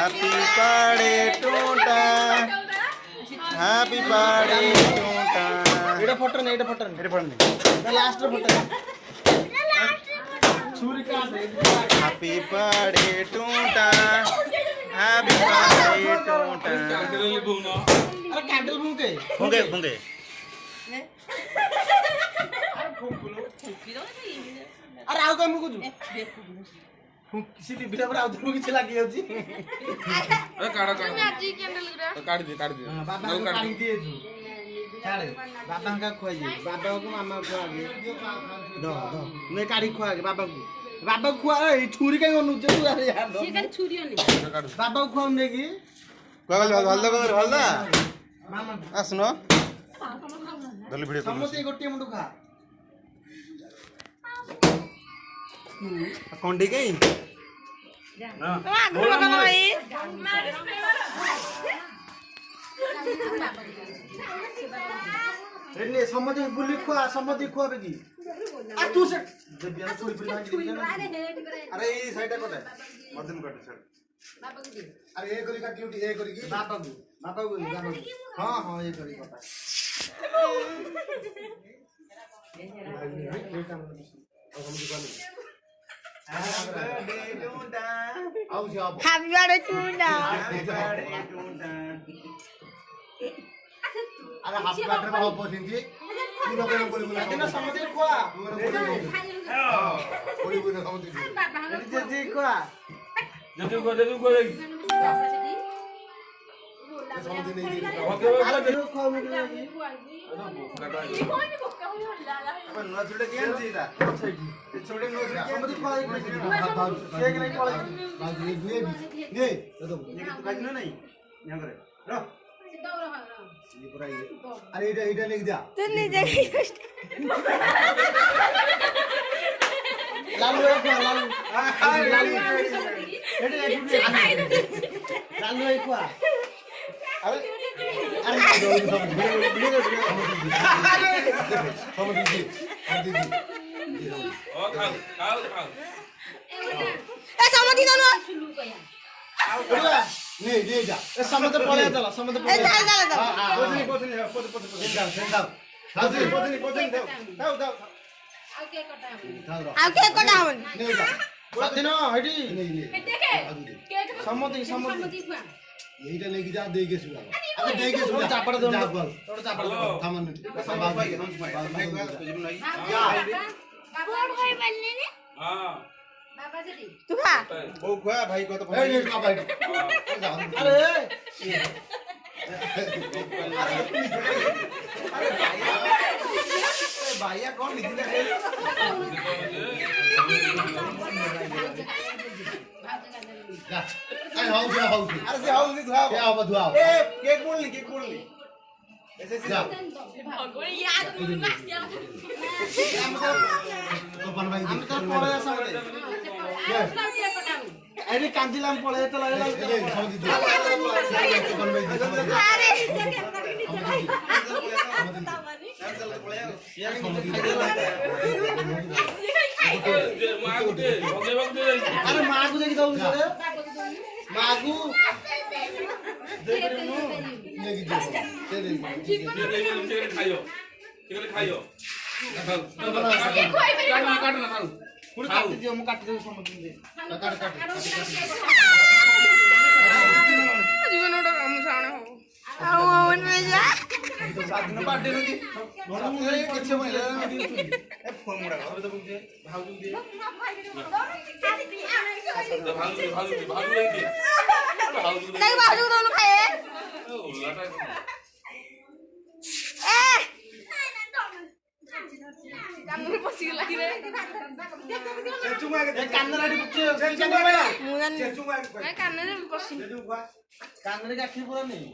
Happy birthday टूटा Happy birthday टूटा एटा photo नहीं लास्ट फोटो छुरी काट दे Happy birthday टूटा Happy birthday टूटा अरे कैंडल फूके फूंके अरे आउ कम कुछ सीधी बिना पर आउ तो किछ लागी जाउची अरे काढ दे बाबा को काढी दे तू छाड़ बाबा का खोई बाबा को मामा को आगे दो मैं काढी खोआ के बाबा को खुआ ए छुरी काई ओनु तू अरे यार से खाली छुरी ओनी बाबा को खुआ ने की हल्दा मामा आसन धली भिडियो समोसे गोटे मुंडू खा कंडी कई एने समोसे बुली खुआ बेगी आ तू से बियान छोरी पुरी भांगी दे अरे ई साइड कटे मध्यम कटे साइड बाबा को दे अरे ए करी काटी उठी ए करी की बाबा को हां ये करी पता Happy birthday टूटा अरे हाफ बैटर में हो सिंजी तीनों के बोली बोला देना समझे खुआ बोली बोली समझे जी खुआ जजू को समझे नहीं दी ओके अरे खुआ में अपन नो छोटे केन जीता छोटे नो समझे खुआ एक नहीं पड़े ये तो बजनो नहीं यहां करे रो ये पूरा ये अरे इधर लिख दिया तू नीचे लालू एक लालू एक हुआ अरे ओ खाओ ए समझी ना नहीं जा समझ पड़े चला समझ पड़े ए चल पोतनी दाओ आउ के कटाउन नहीं जा साथिनो हडी नहीं केक समझी खुआ यहीटा लेके जा दे के सुला अरे दे के सुला चापड़ दो थोड़ा चापड़ दो थामन बाबा भाई बनने ने हां बाबा जी तू खा वो खुआ भाई को तो ए का भाई अरे भैया कौन लिखने है जा ए हाउ अरे से हाउ धुआ क्या हो धुआ ए केक बोलनी ऐसे जा भगवान याद मुझे नास्तिया तो बनवाई हम तो पड़े सामने अरे कांदिलाम पड़े तो लगे समझी दे बनवाई दे अरे अरे मां को देखि दऊ रे मां को देख रे नु लेगी दे खाइयो पूरी काट दियो मु काट दे समझ दे काट जीवनटा हम साणे हो आउ में जा सादिन बर्थडे नु मोरा मुहे किछ महिला ए फोन मुडा अब तो बुझे भाऊ दे नहीं बाजू दोनों खाए ए कानून पसी लगी रे चेचुमा के कानराडी पुचे चेचुमा बेला मुगन चेचुमा ए कानरे पसी चेचुमा कानरे का आखी पूरा नहीं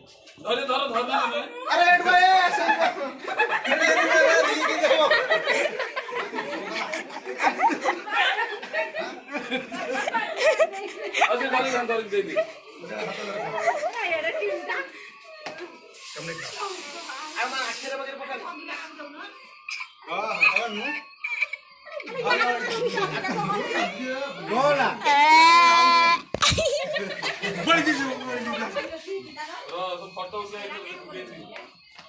धर अरे एड भाई ऐसे असे खाली खान धर दे दी आमा आखिरे बगैर पका हां नु गोला बड़ी चीज तो फोटो उठेଇବି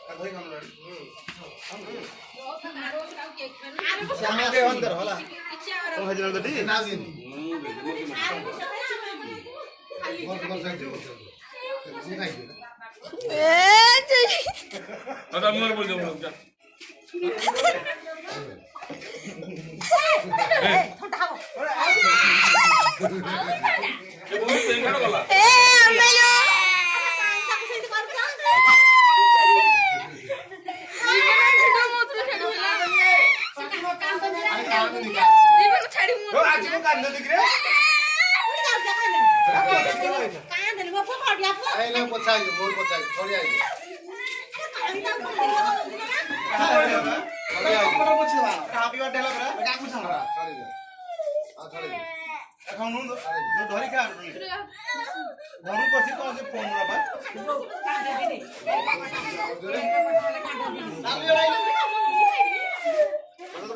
धरी कम रे श्यामा दे अंदर होला तो हजर दटी ना दिन आता मोर बोल दे जा ए बोल दे घर गला आज को कांद दिख रे आइले पछाई मोर पछाई छोड़ी आई कपड़ा पोछ दवा हैप्पी बर्थडे ला बरा का कुछ हमरा छोड़ी दे आ छोड़ी दे এখন নো जो धरी का घरु पसी तो से फोन रा बा तो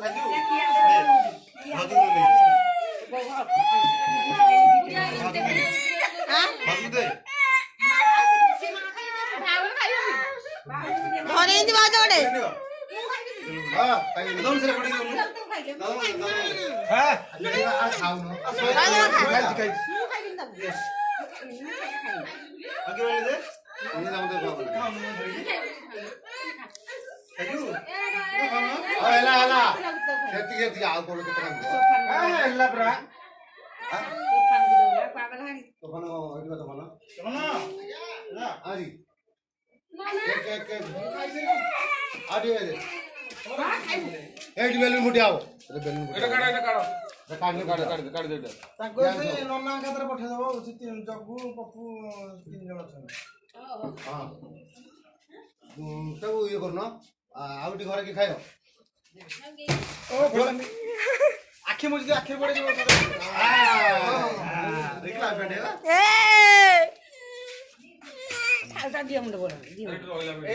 खाजू भाजू दे भाजू दे ଘରେ ଏମିତି ବାଜ ଗୋଟେ हां खाई एकदम से पड़ी दो हां आ खाऊ न खाई खाई आगे वाले दे ये जाऊ दे बाबू खाजू हेला हेला खेती खेती आ कोन के तक हेला ब्रा तो बनो एडी तो बनो सुनो ना ना आजी एक आडी एडी बेलून फुटी आओ बेलून এটা কাড়া काढले কাড়া কাড় দে এটা ତାଙ୍କୁ ସେ ନନା ଖାତରେ ପଠେଇ ଦବ ସେ ଜଗୁ ପପୁ 3 ଜଣ ଅଛନ୍ତି हां सब ये करनो आउटी घर की खायो ଆଖି ମୁଜି ଆଖି ପଡେ ଯିବ ଦେଖିଲା ବେଡେ ହେଲା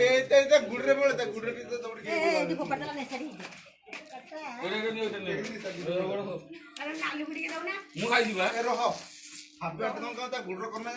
ଏ ତେ ଗୁଡରେ ବୋଳେ ତେ ଗୁଡରେ ବି ତ ତମର এটা নিও এটা নিও ମୁଁ ଖାଇ ଯିବା ରହ ହାବେ ଅଟନ ତା ଗୁଡର କରନା